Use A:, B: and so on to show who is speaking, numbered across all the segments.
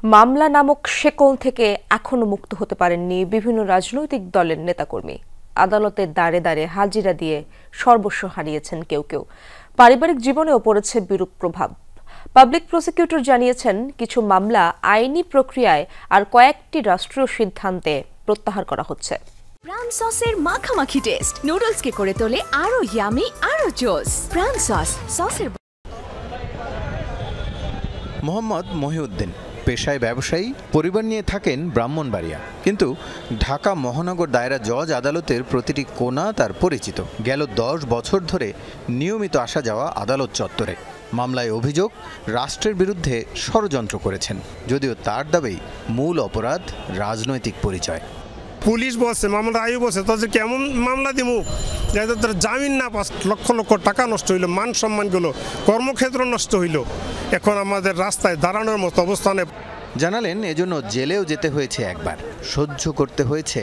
A: মামলা নামক শেকল থেকে এখনো মুক্ত হতে পারেননি বিভিন্ন রাজনৈতিক দলের নেতাকর্মী। আদালতের দ্বারে দ্বারে হাজিরা দিয়ে সর্বস্ব হারিয়েছেন কেউ কেউ। পারিবারিক জীবনেও পড়েছে বিরূপ প্রভাব। পাবলিক প্রসিকিউটর জানিয়েছেন, কিছু মামলা আইনি প্রক্রিয়ায় আর কয়েকটি রাষ্ট্রীয় সিদ্ধান্তে প্রত্যাহার করা হচ্ছে।
B: প্রাণ সসের মাখামাখি টেস্ট নুডলসকে করে তোলে আরো ইয়ামি আরো জোস। প্রাণ সসের
C: মোহাম্মদ মহিউদ্দিন পেশায় ব্যবসায়ী, পরিবার নিয়ে থাকেন ব্রাহ্মণবাড়িয়া। কিন্তু ঢাকা মহানগর দায়রা জজ আদালতের প্রতিটি কোণা তার পরিচিত। গেল 10 বছর ধরে নিয়মিত আসা যাওয়া আদালত চত্বরে। মামলায় অভিযোগ, রাষ্ট্রের বিরুদ্ধে ষড়যন্ত্র করেছেন, যদিও তার দাবি মূল অপরাধ রাজনৈতিক পরিচয়।
D: পুলিশ বলছে, মামলা আয়ু বলছে, তাদের কেমন মামলা দিব, যাদের তারা জামিন না পাস, লক্ষ লক্ষ টাকা নষ্ট হইল, মান সম্মানগুলো, কর্মক্ষেত্র নষ্ট হইল। এখন আমাদের রাস্তায় দাঁড়ানোর মতো অবস্থানে।
C: জানালেন, এজন্য জেলেও যেতে হয়েছে একবার, সহ্য করতে হয়েছে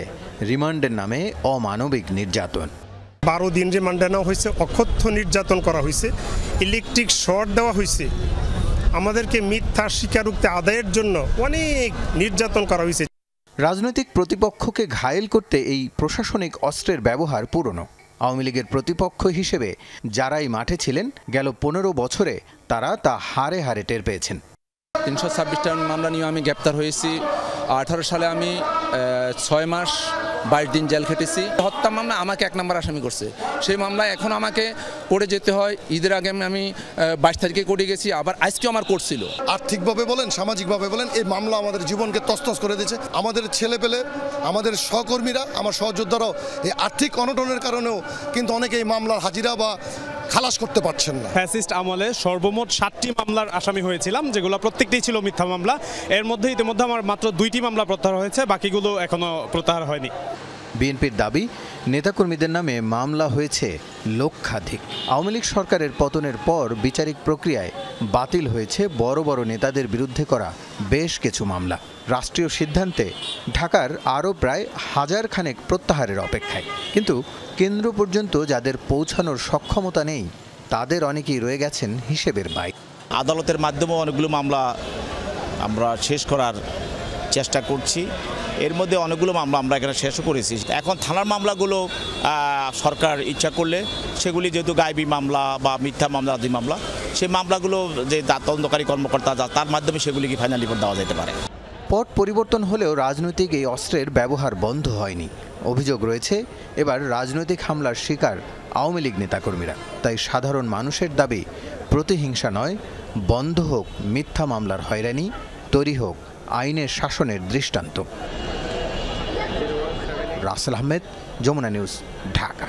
C: রিমান্ডের নামে অমানবিক নির্যাতন।
D: 12 দিন রিমান্ডে নেওয়া হয়েছে, অকথ্য নির্যাতন করা হয়েছে, ইলেকট্রিক শর্ট দেওয়া হয়েছে, আমাদেরকে মিথ্যা স্বীকারোক্তি আদায়ের জন্য অনেক নির্যাতন করা হয়েছে।
C: রাজনৈতিক প্রতিপক্ষকে ঘায়েল করতে এই প্রশাসনিক অস্ত্রের ব্যবহার পুরনো। আওয়ামী লীগের প্রতিপক্ষ হিসেবে যারাই মাঠে ছিলেন, গেল 15 বছরে তারা তা হারে হারে টের পেয়েছেন।
E: 326টা মামলা নিয়ে আমি গ্রেপ্তার হয়েছি। 18 সালে আমি 6 মাস 22 দিন জেল খেটেছি। হত্যা মামলা আমাকে 1 নম্বর আসামি করছে। সেই মামলায় এখন আমাকে কোর্টে যেতে হয়। ঈদের আগে আমি 22 তারিখে কোর্টে গেছি, আবার আজকেও আমার কোর্ট ছিল।
F: আর্থিকভাবে বলেন, সামাজিকভাবে বলেন, এই মামলা আমাদের জীবনকে তছনছ করে দিয়েছে। আমাদের ছেলেপেলে, আমাদের সহকর্মীরা, আমার সহযোদ্ধারাও এই আর্থিক অনটনের কারণেও কিন্তু অনেকে এই মামলার হাজিরা বা খালাস করতে পারছেন না।
G: ফ্যাসিস্ট আমলে সর্বমোট 7টি মামলার আসামি হয়েছিলাম, যেগুলো প্রত্যেকটাই ছিল মিথ্যা মামলা। এর মধ্যে ইতিমধ্যে আমার মাত্র 2টি মামলা প্রত্যাহার হয়েছে, বাকিগুলো এখনো প্রত্যাহার হয়নি।
C: বিএনপির দাবি, নেতাকর্মীদের নামে মামলা হয়েছে লক্ষাধিক। আওয়ামী লীগ সরকারের পতনের পর বিচারিক প্রক্রিয়ায় বাতিল হয়েছে বড় বড় নেতাদের বিরুদ্ধে করা বেশ কিছু মামলা। রাষ্ট্রীয় সিদ্ধান্তে ঢাকার আরও প্রায় 1000 খানেক প্রত্যাহারের অপেক্ষায়। কিন্তু কেন্দ্র পর্যন্ত যাদের পৌঁছানোর সক্ষমতা নেই, তাদের অনেকেই রয়ে গেছেন হিসেবের বাইরে।
H: আদালতের মাধ্যমে অনেকগুলো মামলা আমরা শেষ করার চেষ্টা করছি। এর মধ্যে অনেকগুলো মামলা আমরা এখানে শেষও করেছি। এখন থানার মামলাগুলো সরকার ইচ্ছা করলে সেগুলি যেহেতু গায়েবী মামলা বা মিথ্যা মামলা, আদি মামলা, সেই মামলাগুলো যে তদন্তকারী কর্মকর্তা তার মাধ্যমে সেগুলিকে ফাইনাল রিপোর্ট দেওয়া যেতে পারে।
C: পট পরিবর্তন হলেও রাজনৈতিক এই অস্ত্রের ব্যবহার বন্ধ হয়নি। অভিযোগ রয়েছে, এবার রাজনৈতিক হামলার শিকার আওয়ামী লীগ নেতাকর্মীরা। তাই সাধারণ মানুষের দাবি, প্রতিহিংসা নয়, বন্ধ হোক মিথ্যা মামলার হয়রানি, তৈরি হোক আইনের শাসনের দৃষ্টান্ত। রাসেল আহমেদ, যমুনা নিউজ, ঢাকা।